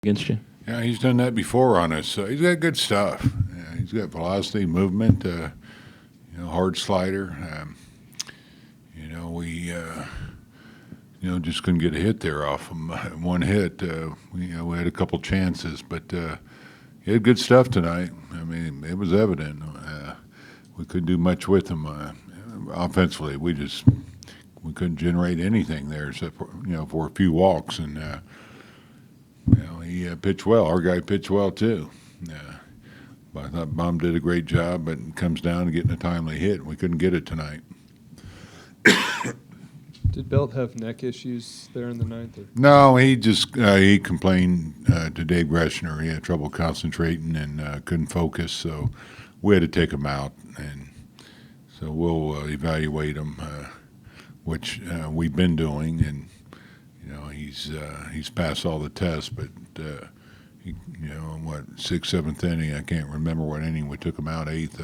against you? Yeah, he's done that before on us. So he's got good stuff. Yeah, he's got velocity, movement, hard slider. We just couldn't get a hit there off him. One hit. We had a couple chances, but he had good stuff tonight. I mean, it was evident. We couldn't do much with him offensively. We couldn't generate anything there except for a few walks, and he pitched well. Our guy pitched well too. But I thought Bum did a great job, but it comes down to getting a timely hit. We couldn't get it tonight. Did Belt have neck issues there in the ninth? Or? No, he just he complained to Dave Greshner. He had trouble concentrating and couldn't focus, so we had to take him out. And so we'll evaluate him, which we've been doing, and he's passed all the tests, but seventh inning, I can't remember what inning we took him out, eighth.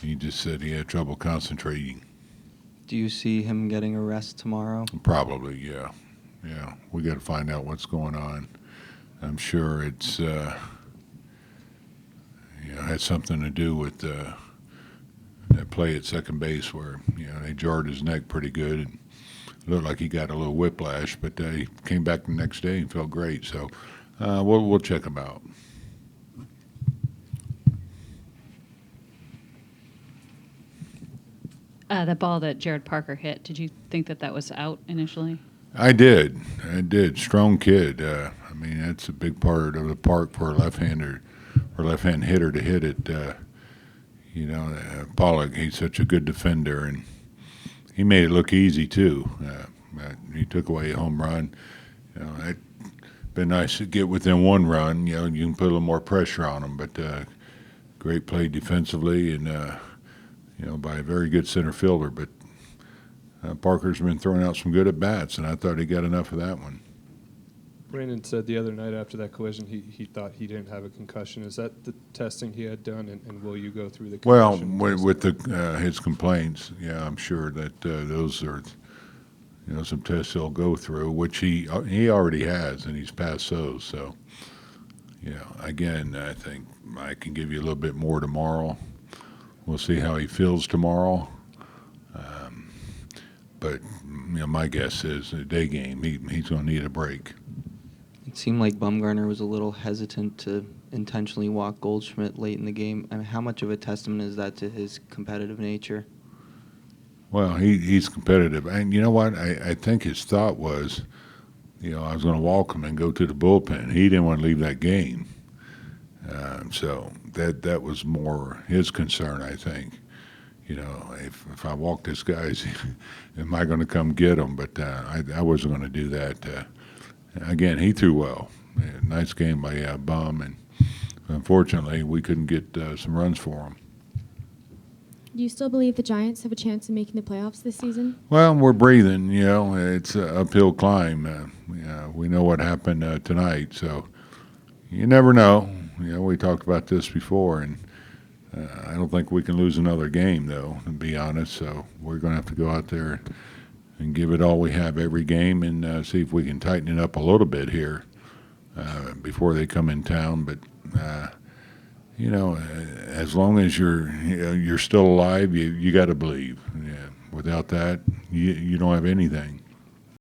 He just said he had trouble concentrating. Do you see him getting a rest tomorrow? Probably, yeah. Yeah, we got to find out what's going on. I'm sure it's had something to do with that play at second base where they jarred his neck pretty good and looked like he got a little whiplash, but he came back the next day and felt great. So we'll check him out. The ball that Jared Parker hit, did you think that was out initially? I did. Strong kid. I mean, that's a big part of the park for a left-hander or left-hand hitter to hit it. Pollock, he's such a good defender, and he made it look easy too. He took away a home run. It'd been nice to get within one run. You can put a little more pressure on him, but great play defensively and by a very good center fielder. But Parker's been throwing out some good at bats, and I thought he got enough of that one. Brandon said the other night after that collision he thought he didn't have a concussion. Is that the testing he had done, and will you go through the concussion Well, with his complaints, yeah, I'm sure that those are some tests he'll go through, which he already has, and he's passed those. So, again, I think I can give you a little bit more tomorrow. We'll see how he feels tomorrow. But my guess is a day game, he's going to need a break. It seemed like Bumgarner was a little hesitant to intentionally walk Goldschmidt late in the game. I mean, how much of a testament is that to his competitive nature? Well, he's competitive. And you know what? I think his thought was, I was going to walk him and go to the bullpen. He didn't want to leave that game. So that was more his concern, I think. If I walk this guy, am I going to come get him? But I wasn't going to do that. Again, he threw well. Nice game by Bum, and unfortunately, we couldn't get some runs for him. Do you still believe the Giants have a chance of making the playoffs this season? Well, we're breathing. It's an uphill climb. We know what happened tonight, so you never know. We talked about this before, and I don't think we can lose another game, though, to be honest. So we're going to have to go out there and give it all we have every game and see if we can tighten it up a little bit here before they come in town. But as long as you're still alive, you got to believe. Yeah. Without that, you don't have anything.